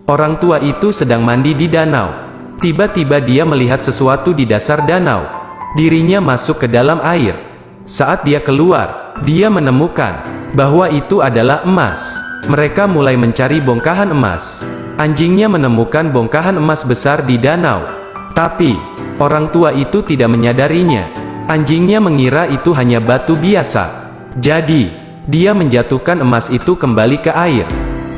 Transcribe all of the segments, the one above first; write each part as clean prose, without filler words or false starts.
Orang tua itu sedang mandi di danau. Tiba-tiba dia melihat sesuatu di dasar danau. Dirinya masuk ke dalam air. Saat dia keluar, dia menemukan bahwa itu adalah emas. Mereka mulai mencari bongkahan emas. Anjingnya menemukan bongkahan emas besar di danau. Tapi, orang tua itu tidak menyadarinya. Anjingnya mengira itu hanya batu biasa. Jadi, dia menjatuhkan emas itu kembali ke air.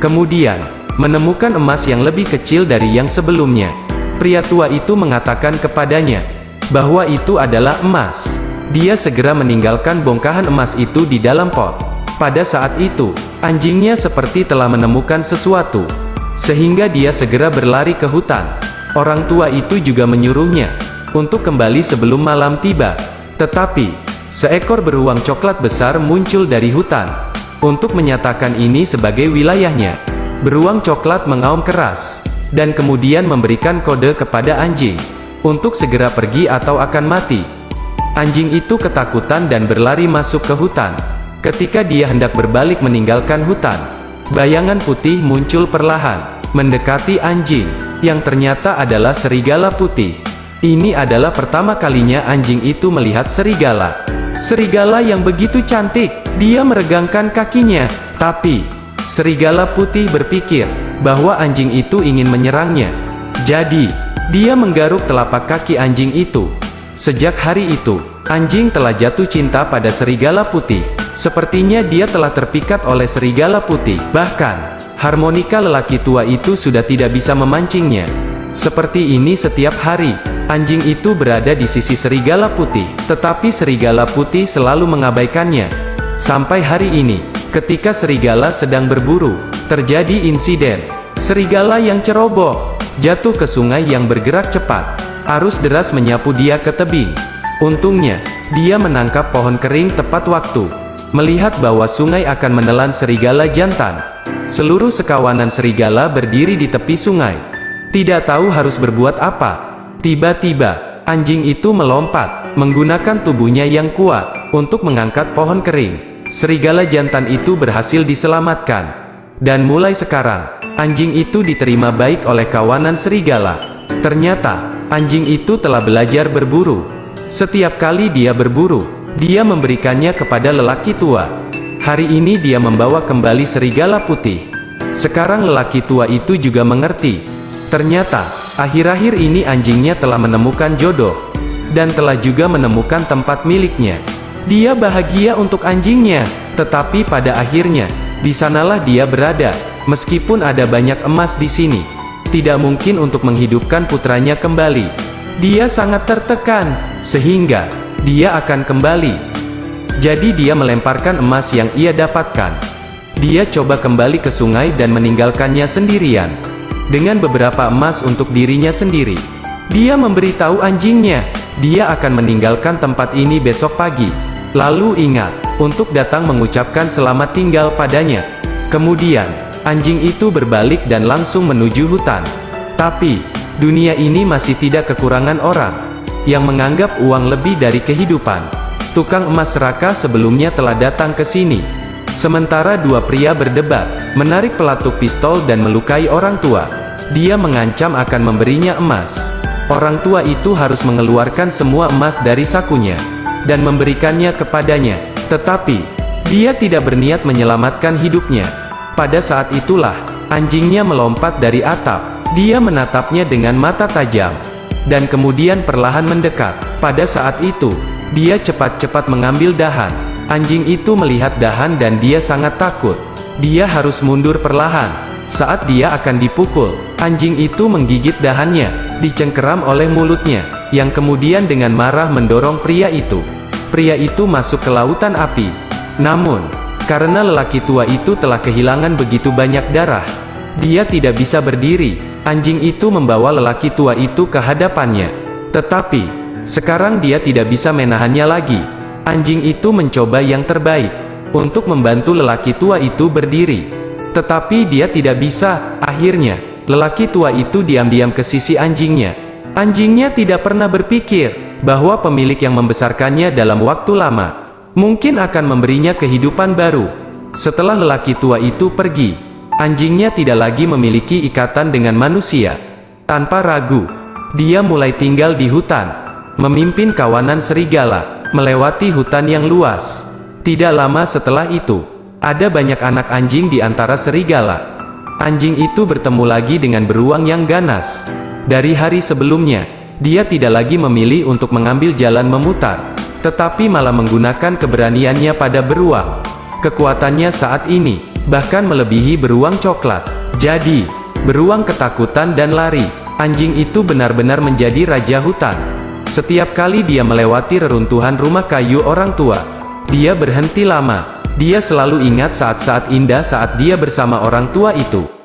Kemudian, menemukan emas yang lebih kecil dari yang sebelumnya. Pria tua itu mengatakan kepadanya bahwa itu adalah emas. Dia segera meninggalkan bongkahan emas itu di dalam pot. Pada saat itu, anjingnya seperti telah menemukan sesuatu, sehingga dia segera berlari ke hutan. Orang tua itu juga menyuruhnya untuk kembali sebelum malam tiba. Tetapi, seekor beruang coklat besar muncul dari hutan untuk menyatakan ini sebagai wilayahnya. Beruang coklat mengaum keras, dan kemudian memberikan kode kepada anjing untuk segera pergi atau akan mati. Anjing itu ketakutan dan berlari masuk ke hutan. Ketika dia hendak berbalik meninggalkan hutan, bayangan putih muncul perlahan, mendekati anjing, yang ternyata adalah serigala putih. Ini adalah pertama kalinya anjing itu melihat serigala. Serigala yang begitu cantik, dia meregangkan kakinya, tapi serigala putih berpikir bahwa anjing itu ingin menyerangnya. Jadi, dia menggaruk telapak kaki anjing itu. Sejak hari itu, anjing telah jatuh cinta pada serigala putih. Sepertinya dia telah terpikat oleh serigala putih. Bahkan, harmonika lelaki tua itu sudah tidak bisa memancingnya. Seperti ini setiap hari, anjing itu berada di sisi serigala putih, tetapi serigala putih selalu mengabaikannya. Sampai hari ini, ketika serigala sedang berburu, terjadi insiden. Serigala yang ceroboh jatuh ke sungai yang bergerak cepat. Arus deras menyapu dia ke tebing. Untungnya, dia menangkap pohon kering tepat waktu. Melihat bahwa sungai akan menelan serigala jantan, seluruh sekawanan serigala berdiri di tepi sungai, tidak tahu harus berbuat apa. Tiba-tiba, anjing itu melompat, menggunakan tubuhnya yang kuat, untuk mengangkat pohon kering. Serigala jantan itu berhasil diselamatkan. Dan mulai sekarang, anjing itu diterima baik oleh kawanan serigala. Ternyata, anjing itu telah belajar berburu. Setiap kali dia berburu, dia memberikannya kepada lelaki tua. Hari ini dia membawa kembali serigala putih. Sekarang lelaki tua itu juga mengerti. Ternyata, akhir-akhir ini anjingnya telah menemukan jodoh, dan telah juga menemukan tempat miliknya. Dia bahagia untuk anjingnya, tetapi pada akhirnya, di sanalah dia berada. Meskipun ada banyak emas di sini, tidak mungkin untuk menghidupkan putranya kembali. Dia sangat tertekan, sehingga dia akan kembali. Jadi dia melemparkan emas yang ia dapatkan. Dia coba kembali ke sungai dan meninggalkannya sendirian, dengan beberapa emas untuk dirinya sendiri. Dia memberitahu anjingnya, dia akan meninggalkan tempat ini besok pagi. Lalu ingat, untuk datang mengucapkan selamat tinggal padanya. Kemudian, anjing itu berbalik dan langsung menuju hutan. Tapi, dunia ini masih tidak kekurangan orang yang menganggap uang lebih dari kehidupan. Tukang emas serakah sebelumnya telah datang ke sini. Sementara dua pria berdebat, menarik pelatuk pistol dan melukai orang tua. Dia mengancam akan memberinya emas. Orang tua itu harus mengeluarkan semua emas dari sakunya dan memberikannya kepadanya. Tetapi, dia tidak berniat menyelamatkan hidupnya. Pada saat itulah, anjingnya melompat dari atap. Dia menatapnya dengan mata tajam, dan kemudian perlahan mendekat. Pada saat itu, dia cepat-cepat mengambil dahan. Anjing itu melihat dahan dan dia sangat takut. Dia harus mundur perlahan. Saat dia akan dipukul, anjing itu menggigit dahannya, dicengkeram oleh mulutnya, yang kemudian dengan marah mendorong pria itu. Pria itu masuk ke lautan api. Namun, karena lelaki tua itu telah kehilangan begitu banyak darah, dia tidak bisa berdiri. Anjing itu membawa lelaki tua itu ke hadapannya. Tetapi, sekarang dia tidak bisa menahannya lagi. Anjing itu mencoba yang terbaik untuk membantu lelaki tua itu berdiri. Tetapi dia tidak bisa. Akhirnya, lelaki tua itu diam-diam ke sisi anjingnya. Anjingnya tidak pernah berpikir bahwa pemilik yang membesarkannya dalam waktu lama mungkin akan memberinya kehidupan baru. Setelah lelaki tua itu pergi, Anjingnya tidak lagi memiliki ikatan dengan manusia. Tanpa ragu, dia mulai tinggal di hutan, memimpin kawanan serigala, melewati hutan yang luas. Tidak lama setelah itu, ada banyak anak anjing di antara serigala. Anjing itu bertemu lagi dengan beruang yang ganas. Dari hari sebelumnya, dia tidak lagi memilih untuk mengambil jalan memutar, tetapi malah menggunakan keberaniannya pada beruang. Kekuatannya saat ini bahkan melebihi beruang coklat. Jadi, beruang ketakutan dan lari. Anjing itu benar-benar menjadi raja hutan. Setiap kali dia melewati reruntuhan rumah kayu orang tua, dia berhenti lama. Dia selalu ingat saat-saat indah saat dia bersama orang tua itu.